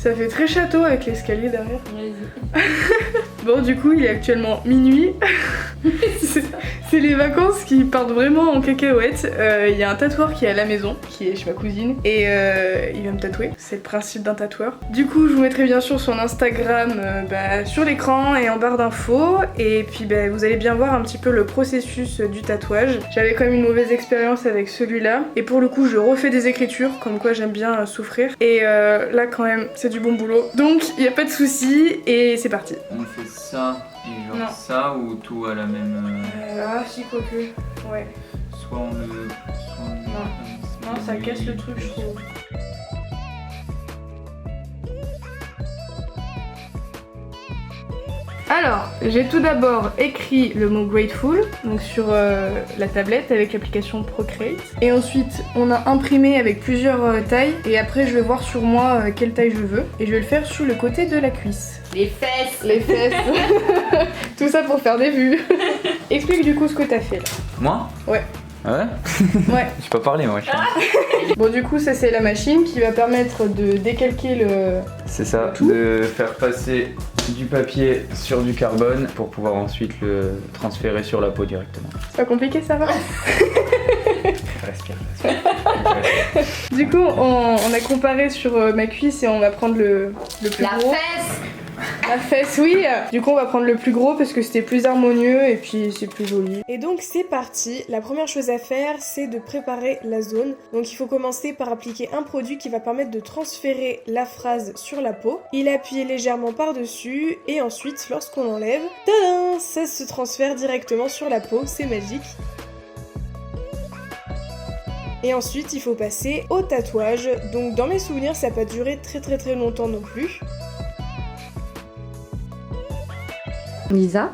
Ça fait très château avec l'escalier derrière. Vas-y. Bon, du coup, il est actuellement minuit. C'est les vacances qui partent vraiment en cacahuète. Il y a un tatoueur qui est à la maison, qui est chez ma cousine, et il va me tatouer. C'est le principe d'un tatoueur. Du coup, je vous mettrai bien sûr son Instagram sur l'écran et en barre d'infos. Et puis, vous allez bien voir un petit peu le processus du tatouage. J'avais quand même une mauvaise expérience avec celui-là. Et pour le coup, je refais des écritures, comme quoi j'aime bien souffrir. Et là, quand même, c'est du bon boulot. Donc, il n'y a pas de souci, et c'est parti. On fait ça et genre Non. ça ou tout à la même. Ah, si, quoique. Ouais. Soit on le. Soit on le- Non, ça casse le truc, je trouve. Alors, j'ai tout d'abord écrit le mot grateful, donc sur la tablette avec l'application Procreate. Et ensuite, on a imprimé avec plusieurs tailles. Et après, je vais voir sur moi quelle taille je veux. Et je vais le faire sur le côté de la cuisse. Les fesses. Les fesses. Tout ça pour faire des vues. Explique du coup ce que t'as fait là. Moi? Ouais. Ah ouais? Ouais. J'ai pas parlé moi. Bon, du coup, ça c'est la machine qui va permettre de décalquer le... C'est ça, Tout. de faire passer du papier sur du carbone pour pouvoir ensuite le transférer sur la peau directement. C'est pas compliqué, ça va? Respire. Du coup, on a comparé sur ma cuisse et on va prendre le plus La gros. fesse. La fesse, oui. Du coup, on va prendre le plus gros parce que c'était plus harmonieux et puis c'est plus joli. Et donc, c'est parti. La première chose à faire, c'est de préparer la zone. Donc, il faut commencer par appliquer un produit qui va permettre de transférer la phrase sur la peau. Il appuie légèrement par-dessus et ensuite, lorsqu'on enlève, tadam, ça se transfère directement sur la peau. C'est magique. Et ensuite, il faut passer au tatouage. Donc, dans mes souvenirs, ça n'a pas duré très longtemps non plus. Lisa,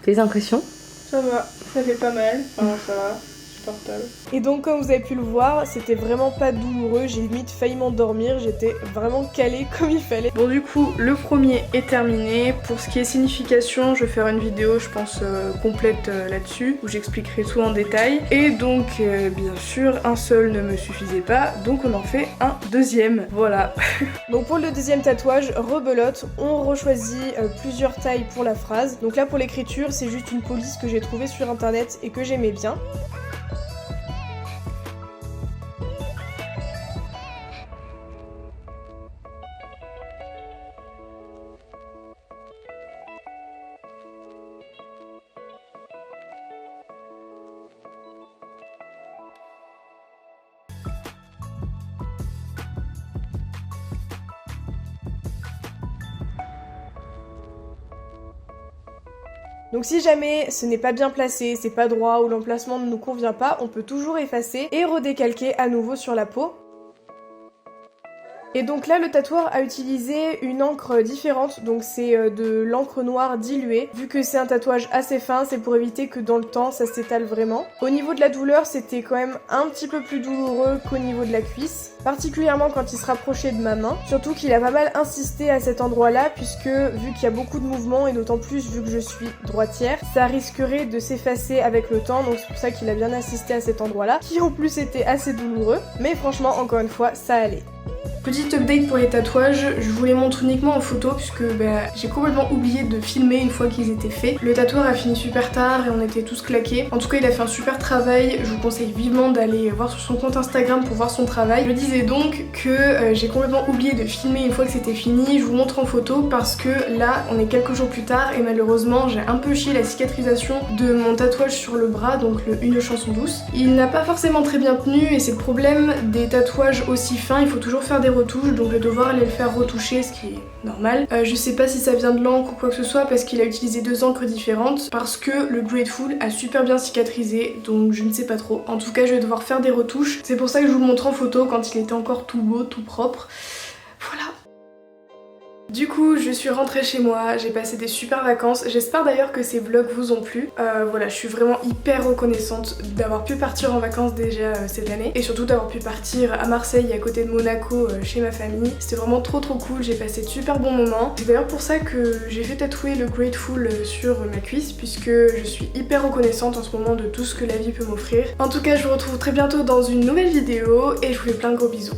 tes impressions? Ça va, ça fait pas mal. Enfin, ça va, supportable. Et donc, comme vous avez pu le voir, c'était vraiment pas douloureux. J'ai limite failli m'endormir. J'étais vraiment calée comme il fallait. Bon, du coup, le premier est terminé. Pour ce qui est signification, je vais faire une vidéo, je pense, complète là-dessus, où j'expliquerai tout en détail. Et donc, bien sûr, un seul ne me suffisait pas. Donc, on en fait un deuxième. Voilà. Donc, pour le deuxième tatouage, rebelote, on rechoisit plusieurs tailles pour la phrase. Donc là, pour l'écriture, c'est juste une police que j'ai trouvée sur internet et que j'aimais bien. Donc si jamais ce n'est pas bien placé, c'est pas droit ou l'emplacement ne nous convient pas, on peut toujours effacer et redécalquer à nouveau sur la peau. Et donc là, le tatoueur a utilisé une encre différente, donc c'est de l'encre noire diluée. Vu que c'est un tatouage assez fin, c'est pour éviter que dans le temps, ça s'étale vraiment. Au niveau de la douleur, c'était quand même un petit peu plus douloureux qu'au niveau de la cuisse, particulièrement quand il se rapprochait de ma main. Surtout qu'il a pas mal insisté à cet endroit-là, puisque vu qu'il y a beaucoup de mouvements, et d'autant plus vu que je suis droitière, ça risquerait de s'effacer avec le temps, donc c'est pour ça qu'il a bien insisté à cet endroit-là, qui en plus était assez douloureux. Mais franchement, encore une fois, ça allait. Petite update pour les tatouages, je vous les montre uniquement en photo puisque j'ai complètement oublié de filmer une fois qu'ils étaient faits. Le tatoueur a fini super tard et on était tous claqués. En tout cas, il a fait un super travail, je vous conseille vivement d'aller voir sur son compte Instagram pour voir son travail. Je disais donc que j'ai complètement oublié de filmer une fois que c'était fini, je vous montre en photo parce que là, on est quelques jours plus tard et malheureusement, j'ai un peu chié la cicatrisation de mon tatouage sur le bras, donc le Une chanson douce. Il n'a pas forcément très bien tenu et c'est le problème des tatouages aussi fins, il faut toujours faire des retouches, donc je vais devoir aller le faire retoucher, ce qui est normal. Je sais pas si ça vient de l'encre ou quoi que ce soit parce qu'il a utilisé deux encres différentes, parce que le Grateful a super bien cicatrisé, donc je ne sais pas trop. En tout cas, je vais devoir faire des retouches. C'est pour ça que je vous le montre en photo quand il était encore tout beau, tout propre. Voilà. Du coup, je suis rentrée chez moi, j'ai passé des super vacances. J'espère d'ailleurs que ces vlogs vous ont plu. Voilà, je suis vraiment hyper reconnaissante d'avoir pu partir en vacances déjà cette année. Et surtout d'avoir pu partir à Marseille, à côté de Monaco, chez ma famille. C'était vraiment trop cool, j'ai passé de super bons moments. C'est d'ailleurs pour ça que j'ai fait tatouer le Grateful sur ma cuisse, puisque je suis hyper reconnaissante en ce moment de tout ce que la vie peut m'offrir. En tout cas, je vous retrouve très bientôt dans une nouvelle vidéo et je vous fais plein de gros bisous.